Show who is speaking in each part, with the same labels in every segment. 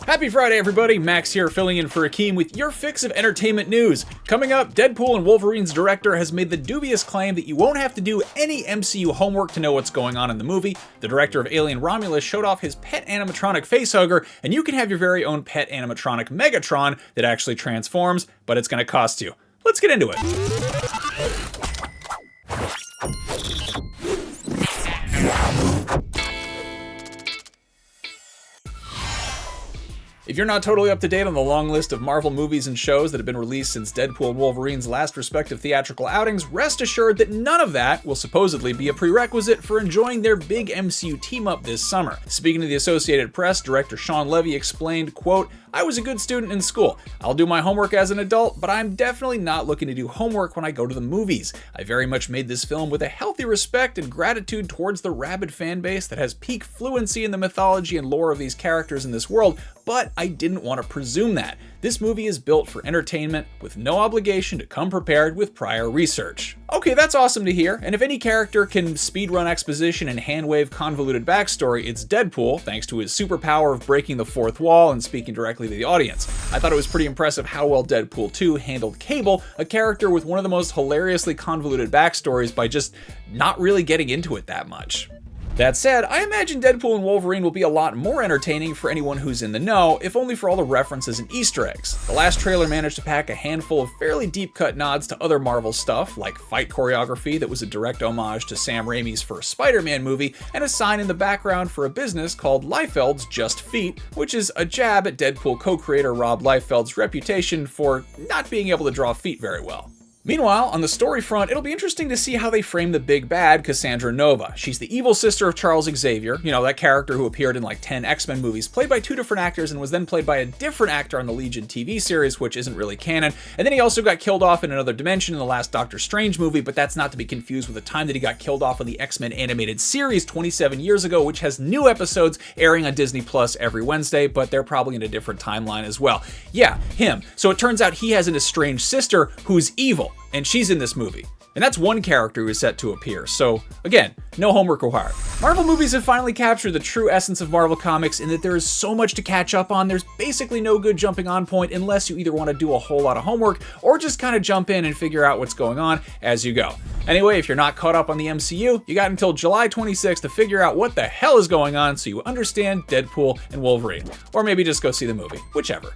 Speaker 1: Happy Friday, everybody. Max here, filling in for Akeem with your fix of entertainment news. Coming up, Deadpool and Wolverine's director has made the dubious claim that you won't have to do any MCU homework to know what's going on in the movie. The director of Alien Romulus showed off his pet animatronic facehugger, and you can have your very own pet animatronic Megatron that actually transforms, but it's going to cost you. Let's get into it. If you're not totally up to date on the long list of Marvel movies and shows that have been released since Deadpool and Wolverine's last respective theatrical outings, rest assured that none of that will supposedly be a prerequisite for enjoying their big MCU team-up this summer. Speaking to the Associated Press, director Sean Levy explained, quote, "I was a good student in school. I'll do my homework as an adult, but I'm definitely not looking to do homework when I go to the movies. I very much made this film with a healthy respect and gratitude towards the rabid fan base that has peak fluency in the mythology and lore of these characters in this world, but I didn't want to presume that. This movie is built for entertainment with no obligation to come prepared with prior research." Okay, that's awesome to hear, and if any character can speedrun exposition and handwave convoluted backstory, it's Deadpool, thanks to his superpower of breaking the fourth wall and speaking directly to the audience. I thought it was pretty impressive how well Deadpool 2 handled Cable, a character with one of the most hilariously convoluted backstories, by just not really getting into it that much. That said, I imagine Deadpool and Wolverine will be a lot more entertaining for anyone who's in the know, if only for all the references and Easter eggs. The last trailer managed to pack a handful of fairly deep-cut nods to other Marvel stuff, like fight choreography that was a direct homage to Sam Raimi's first Spider-Man movie, and a sign in the background for a business called Liefeld's Just Feet, which is a jab at Deadpool co-creator Rob Liefeld's reputation for not being able to draw feet very well. Meanwhile, on the story front, it'll be interesting to see how they frame the big bad, Cassandra Nova. She's the evil sister of Charles Xavier, you know, that character who appeared in like 10 X-Men movies, played by two different actors and was then played by a different actor on the Legion TV series, which isn't really canon. And then he also got killed off in another dimension in the last Doctor Strange movie, but that's not to be confused with the time that he got killed off in the X-Men animated series 27 years ago, which has new episodes airing on Disney Plus every Wednesday, but they're probably in a different timeline as well. Yeah, him. So it turns out he has an estranged sister who's evil, and she's in this movie. And that's one character who is set to appear, so again, no homework required. Marvel movies have finally captured the true essence of Marvel Comics in that there is so much to catch up on. There's basically no good jumping on point unless you either want to do a whole lot of homework or just kind of jump in and figure out what's going on as you go. Anyway, if you're not caught up on the MCU, you got until July 26th to figure out what the hell is going on so you understand Deadpool and Wolverine. Or maybe just go see the movie, whichever.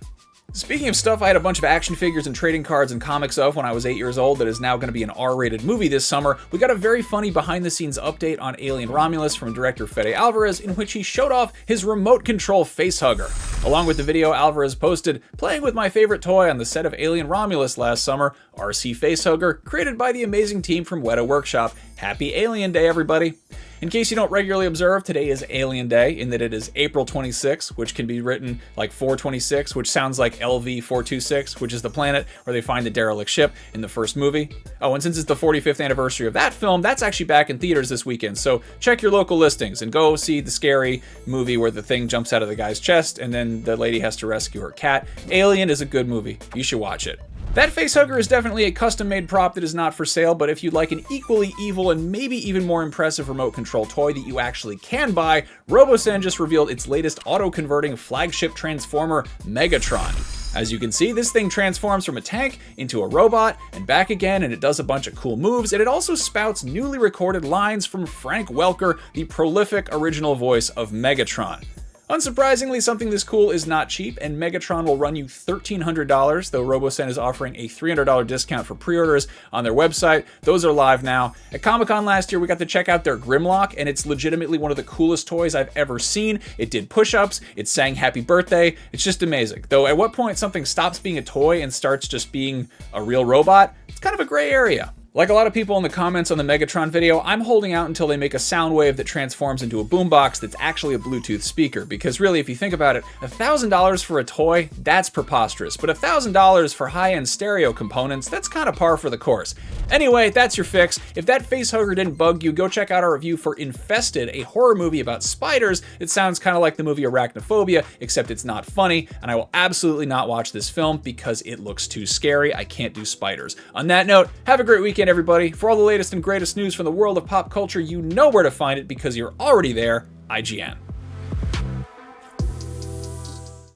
Speaker 1: Speaking of stuff I had a bunch of action figures and trading cards and comics of when I was 8 years old that is now going to be an R-rated movie this summer, we got a very funny behind-the-scenes update on Alien Romulus from director Fede Alvarez, in which he showed off his remote control facehugger. Along with the video, Alvarez posted, "Playing with my favorite toy on the set of Alien Romulus last summer, RC Facehugger, created by the amazing team from Weta Workshop. Happy Alien Day, everybody." In case you don't regularly observe, today is Alien Day, in that it is April 26, which can be written like 426, which sounds like LV-426, which is the planet where they find the derelict ship in the first movie. Oh, and since it's the 45th anniversary of that film, that's actually back in theaters this weekend, so check your local listings and go see the scary movie where the thing jumps out of the guy's chest and then the lady has to rescue her cat. Alien is a good movie. You should watch it. That facehugger is definitely a custom-made prop that is not for sale, but if you'd like an equally evil and maybe even more impressive remote control toy that you actually can buy, RoboSen just revealed its latest auto-converting flagship transformer, Megatron. As you can see, this thing transforms from a tank into a robot and back again, and it does a bunch of cool moves, and it also spouts newly recorded lines from Frank Welker, the prolific original voice of Megatron. Unsurprisingly, something this cool is not cheap, and Megatron will run you $1,300, though RoboSen is offering a $300 discount for pre-orders on their website. Those are live now. At Comic-Con last year, we got to check out their Grimlock, and it's legitimately one of the coolest toys I've ever seen. It did push-ups, it sang happy birthday, it's just amazing. Though at what point something stops being a toy and starts just being a real robot, it's kind of a gray area. Like a lot of people in the comments on the Megatron video, I'm holding out until they make a sound wave that transforms into a boombox that's actually a Bluetooth speaker, because really, if you think about it, $1,000 for a toy, that's preposterous, but $1,000 for high-end stereo components, that's kind of par for the course. Anyway, that's your fix. If that facehugger didn't bug you, go check out our review for Infested, a horror movie about spiders. It sounds kind of like the movie Arachnophobia, except it's not funny, and I will absolutely not watch this film because it looks too scary. I can't do spiders. On that note, have a great weekend, everybody. For all the latest and greatest news from the world of pop culture, you know where to find it because you're already there. IGN.